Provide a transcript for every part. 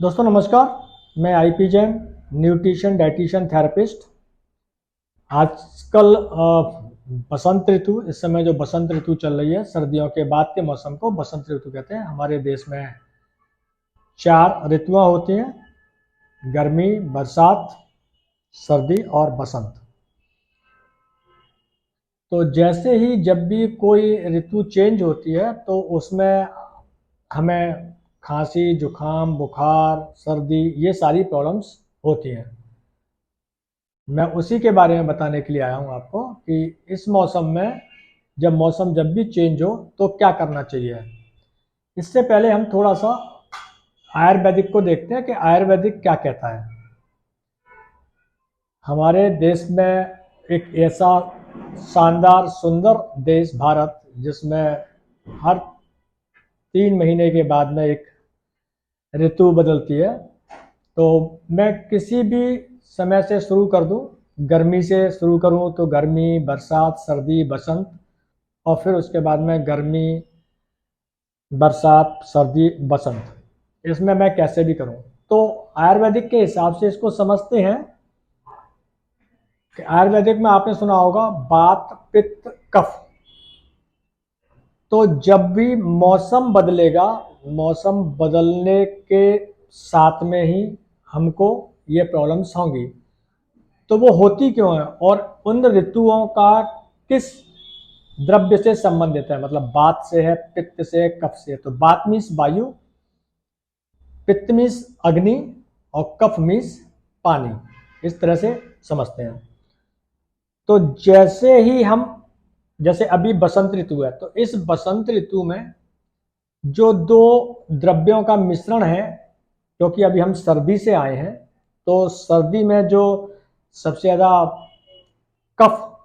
दोस्तों नमस्कार। मैं IP Jain, nutrition dietitian therapist. आजकल बसंत ऋतु, इस समय जो बसंत ऋतु चल रही है, सर्दियों के बाद के मौसम को बसंत ऋतु कहते हैं। हमारे देश में 4 ऋतुएं होती हैं: गर्मी, बरसात, सर्दी और बसंत। तो जैसे ही जब भी कोई ऋतु चेंज होती है तो उसमें हमें खांसी, जुकाम, बुखार, सर्दी, ये सारी प्रॉब्लम्स होती हैं। मैं उसी के बारे में बताने के लिए आया हूँ आपको कि इस मौसम में जब भी चेंज हो तो क्या करना चाहिए। इससे पहले हम थोड़ा सा आयुर्वेदिक को देखते हैं कि आयुर्वेदिक क्या कहता है। हमारे देश में एक ऐसा शानदार सुंदर देश भारत, जिसमें हर 3 महीने के बाद में एक ऋतु बदलती है। तो मैं किसी भी समय से शुरू कर दूं। गर्मी से शुरू करूं तो गर्मी, बरसात, सर्दी, बसंत, और फिर उसके बाद में गर्मी, बरसात, सर्दी, बसंत। इसमें मैं कैसे भी करूं। तो आयुर्वेदिक के हिसाब से इसको समझते हैं कि आयुर्वेदिक में आपने सुना होगा वात, पित्त, कफ। तो जब भी मौसम बदलेगा, मौसम बदलने के साथ में ही हमको ये प्रॉब्लम्स होंगी। तो वो होती क्यों है और उन ऋतुओं का किस द्रव्य से संबंधित है, मतलब वात से है, पित्त से है, कफ से है। तो वात मीन्स वायु, पित्त मीन्स अग्नि, और कफ मीन्स पानी। इस तरह से समझते हैं। तो जैसे अभी बसंत ऋतु है, तो इस बसंत ऋतु में जो 2 द्रव्यों का मिश्रण है, क्योंकि अभी हम सर्दी से आए हैं, तो सर्दी में जो सबसे ज्यादा कफ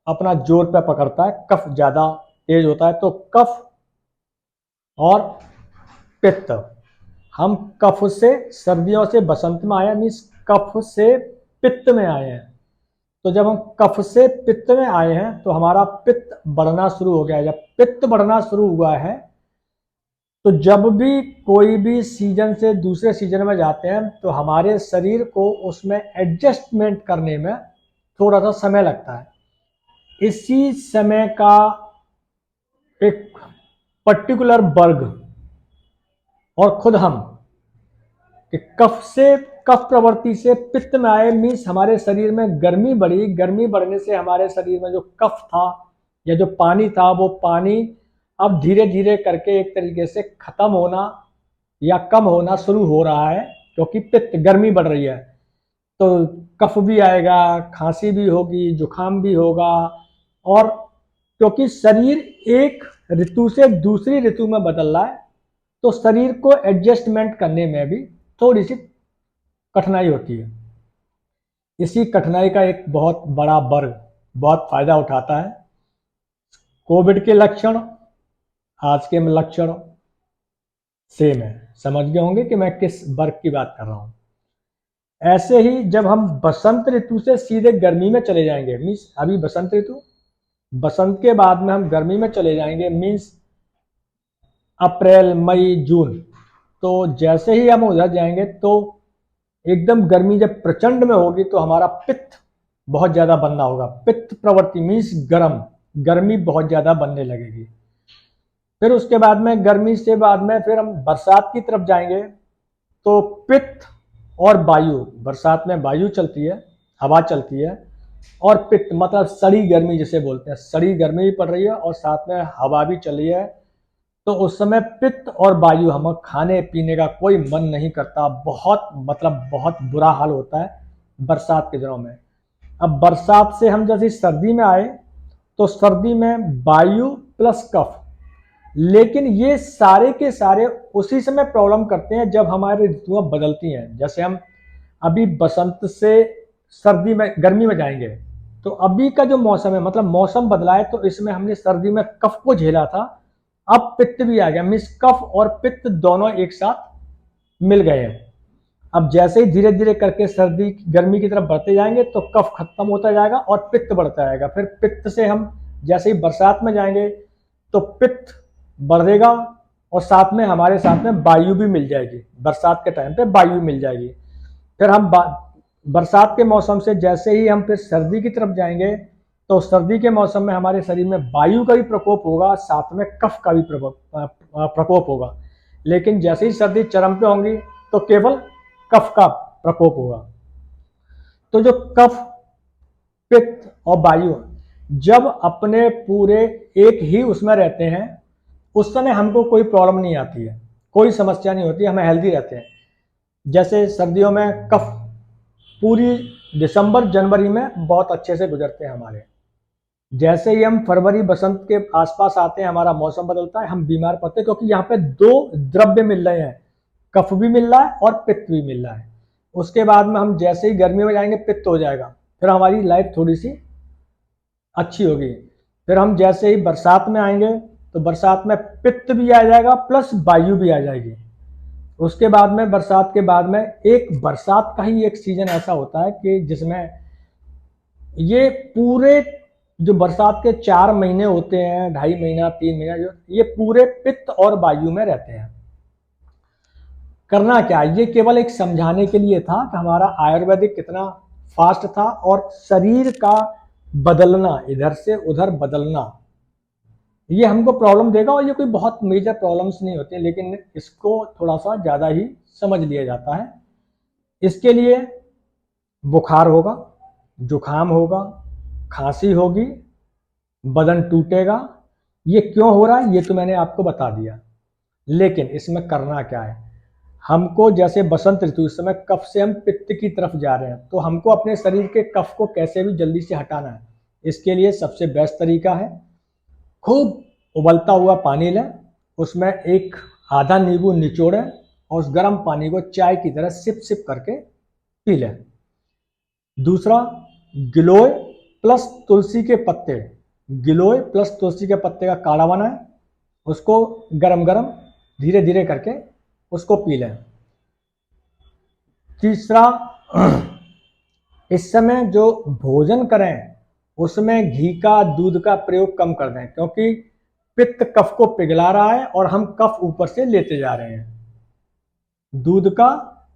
अपना जोर पे पकड़ता है, कफ ज्यादा तेज होता है। तो कफ और पित्त, हम कफ से सर्दियों से बसंत में आए, मीन्स कफ से पित्त में आए हैं। तो जब हम कफ से पित्त में आए हैं तो हमारा पित्त बढ़ना शुरू हो गया है। जब पित्त बढ़ना शुरू हुआ है तो जब भी कोई भी सीजन से दूसरे सीजन में जाते हैं तो हमारे शरीर को उसमें एडजस्टमेंट करने में थोड़ा सा समय लगता है। इसी समय का एक पर्टिकुलर वर्ग और खुद हम कि कफ प्रवृत्ति से पित्त में आए, मीन्स हमारे शरीर में गर्मी बढ़ी। गर्मी बढ़ने से हमारे शरीर में जो कफ था या जो पानी था, वो पानी अब धीरे धीरे करके एक तरीके से खत्म होना या कम होना शुरू हो रहा है, क्योंकि पित्त, गर्मी बढ़ रही है। तो कफ भी आएगा, खांसी भी होगी, जुकाम भी होगा। और क्योंकि शरीर एक ऋतु से दूसरी ऋतु में बदल रहा है, तो शरीर को एडजस्टमेंट करने में भी थोड़ी सी कठिनाई होती है। इसी कठिनाई का एक बहुत बड़ा वर्ग बहुत फायदा उठाता है। कोविड के लक्षण, आज के लक्षण सेम है। समझ गए होंगे कि मैं किस वर्ग की बात कर रहा हूं। ऐसे ही जब हम बसंत ऋतु से सीधे गर्मी में चले जाएंगे, मीन्स अभी बसंत ऋतु, बसंत के बाद में हम गर्मी में चले जाएंगे, मीन्स अप्रैल, मई, जून। तो जैसे ही हम उधर जाएंगे तो एकदम गर्मी जब प्रचंड में होगी तो हमारा पित्त बहुत ज्यादा बनना होगा। पित्त प्रवृत्ति मीन्स गर्म, गर्मी बहुत ज्यादा बनने लगेगी। फिर उसके बाद में, गर्मी से बाद में फिर हम बरसात की तरफ जाएंगे। तो पित्त और वायु, बरसात में वायु चलती है, हवा चलती है, और पित्त मतलब सड़ी गर्मी जिसे बोलते हैं, सड़ी गर्मी भी पड़ रही है और साथ में हवा भी चल रही है। तो उस समय पित्त और वायु, हमें खाने पीने का कोई मन नहीं करता, बहुत बुरा हाल होता है बरसात के दिनों में। अब बरसात से हम जैसे सर्दी में आए, तो सर्दी में वायु प्लस कफ, लेकिन ये सारे के सारे उसी समय प्रॉब्लम करते हैं जब हमारी ऋतुएं बदलती हैं। जैसे हम अभी बसंत से सर्दी में, गर्मी में जाएंगे, तो अभी का जो मौसम है, मतलब मौसम बदला है, तो इसमें हमने सर्दी में कफ को झेला था, अब पित्त भी आ गया, मीन्स कफ और पित्त दोनों एक साथ मिल गए हैं। अब जैसे ही धीरे धीरे करके सर्दी गर्मी की तरफ बढ़ते जाएंगे तो कफ खत्म होता जाएगा और पित्त बढ़ता जाएगा। फिर पित्त से हम जैसे ही बरसात में जाएंगे तो पित्त बढ़ेगा और साथ में हमारे साथ में वायु भी मिल जाएगी। बरसात के टाइम पे वायु मिल जाएगी। फिर हम बरसात के मौसम से जैसे ही हम फिर सर्दी की तरफ जाएंगे तो सर्दी के मौसम में हमारे शरीर में वायु का भी प्रकोप होगा, साथ में कफ का भी प्रकोप होगा। लेकिन जैसे ही सर्दी चरम पे होंगी तो केवल कफ का प्रकोप होगा। तो जो कफ, पित्त और वायु जब अपने पूरे एक ही उसमें रहते हैं उस समय हमको कोई प्रॉब्लम नहीं आती है, कोई समस्या नहीं होती, हमें हेल्दी रहते हैं। जैसे सर्दियों में कफ पूरी दिसंबर जनवरी में बहुत अच्छे से गुजरते हैं हमारे। जैसे ही हम फरवरी बसंत के आसपास आते हैं हमारा मौसम बदलता है, हम बीमार पड़ते हैं, क्योंकि यहाँ पे दो द्रव्य मिल रहे हैं, कफ भी मिल रहा है और पित्त भी मिल रहा है। उसके बाद में हम जैसे ही गर्मी में जाएंगे पित्त हो जाएगा, फिर हमारी लाइफ थोड़ी सी अच्छी होगी। फिर हम जैसे ही बरसात में आएंगे तो बरसात में पित्त भी आ जाएगा प्लस वायु भी आ जाएगी। उसके बाद में बरसात के बाद में एक बरसात का ही एक सीजन ऐसा होता है कि जिसमें ये पूरे जो बरसात के 4 महीने होते हैं, 2.5 महीना 3 महीना, जो ये पूरे पित्त और वायु में रहते हैं। करना क्या, ये केवल एक समझाने के लिए था कि हमारा आयुर्वेदिक कितना फास्ट था और शरीर का बदलना, इधर से उधर बदलना, ये हमको प्रॉब्लम देगा। और ये कोई बहुत मेजर प्रॉब्लम्स नहीं होती, लेकिन इसको थोड़ा सा ज़्यादा ही समझ लिया जाता है। इसके लिए बुखार होगा, जुखाम होगा, खांसी होगी, बदन टूटेगा। ये क्यों हो रहा है ये तो मैंने आपको बता दिया। लेकिन इसमें करना क्या है, हमको जैसे बसंत ऋतु, इस समय कफ से हम पित्त की तरफ जा रहे हैं, तो हमको अपने शरीर के कफ को कैसे भी जल्दी से हटाना है। इसके लिए सबसे बेस्ट तरीका है, खूब उबलता हुआ पानी लें, उसमें एक आधा नींबू निचोड़ें और उस गर्म पानी को चाय की तरह सिप सिप करके पी लें। दूसरा, गिलोय प्लस तुलसी के पत्ते, गिलोय प्लस तुलसी के पत्ते का काढ़ा बनाएं, उसको गरम गरम धीरे धीरे करके उसको पी लें। तीसरा, इस समय जो भोजन करें उसमें घी का, दूध का प्रयोग कम कर दें, क्योंकि पित्त कफ को पिघला रहा है और हम कफ ऊपर से लेते जा रहे हैं। दूध का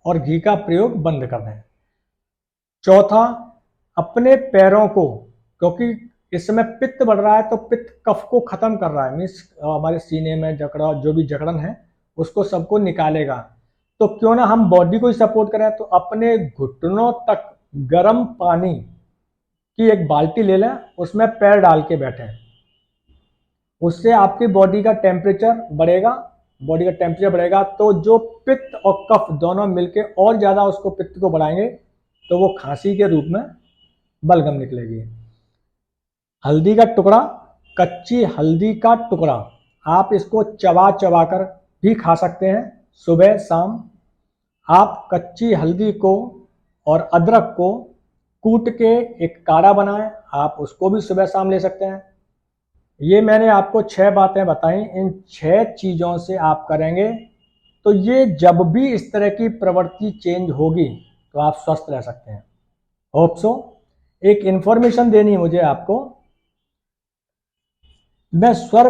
और घी का प्रयोग बंद कर दें। चौथा, अपने पैरों को, क्योंकि इस समय पित्त बढ़ रहा है तो पित्त कफ को खत्म कर रहा है, मीन्स हमारे सीने में जकड़ा, जो भी जकड़न है उसको सबको निकालेगा। तो क्यों ना हम बॉडी को ही सपोर्ट करें, तो अपने घुटनों तक गर्म पानी की एक बाल्टी ले लें, उसमें पैर डाल के बैठें। उससे आपकी बॉडी का टेम्परेचर बढ़ेगा, तो जो पित्त और कफ दोनों मिलके और ज़्यादा उसको, पित्त को बढ़ाएंगे, तो वो खांसी के रूप में बलगम निकलेगी। हल्दी का टुकड़ा, कच्ची हल्दी का टुकड़ा, आप इसको चबा चबा कर भी खा सकते हैं सुबह शाम। आप कच्ची हल्दी को और अदरक को कूट के एक काढ़ा बनाएं, आप उसको भी सुबह शाम ले सकते हैं। ये मैंने आपको 6 बातें बताई, इन 6 चीज़ों से आप करेंगे तो ये जब भी इस तरह की प्रवृत्ति चेंज होगी तो आप स्वस्थ रह सकते हैं। Hope so. एक इंफॉर्मेशन देनी है मुझे आपको, मैं स्वर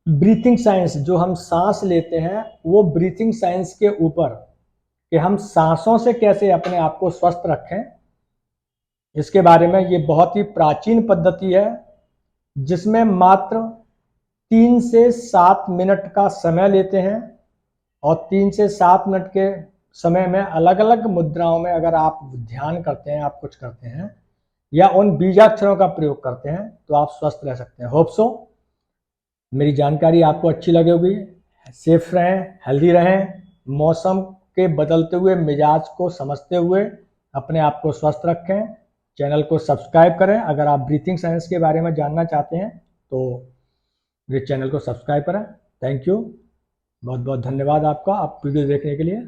ब्रीथिंग साइंस, जो हम सांस लेते हैं, वो ब्रीथिंग साइंस के ऊपर कि हम सांसों से कैसे अपने आप को स्वस्थ रखें, इसके बारे में, ये बहुत ही प्राचीन पद्धति है जिसमें मात्र 3 से 7 मिनट का समय लेते हैं और 3 से 7 मिनट के समय में अलग अलग मुद्राओं में अगर आप ध्यान करते हैं, आप कुछ करते हैं या उन बीजाक्षरों का प्रयोग करते हैं तो आप स्वस्थ रह सकते हैं। होप सो मेरी जानकारी आपको अच्छी लगी होगी। सेफ रहें, हेल्दी रहें, मौसम के बदलते हुए मिजाज को समझते हुए अपने आप को स्वस्थ रखें। चैनल को सब्सक्राइब करें, अगर आप ब्रीथिंग साइंस के बारे में जानना चाहते हैं तो मेरे चैनल को सब्सक्राइब करें। थैंक यू, बहुत बहुत धन्यवाद आपका, आप वीडियो देखने के लिए।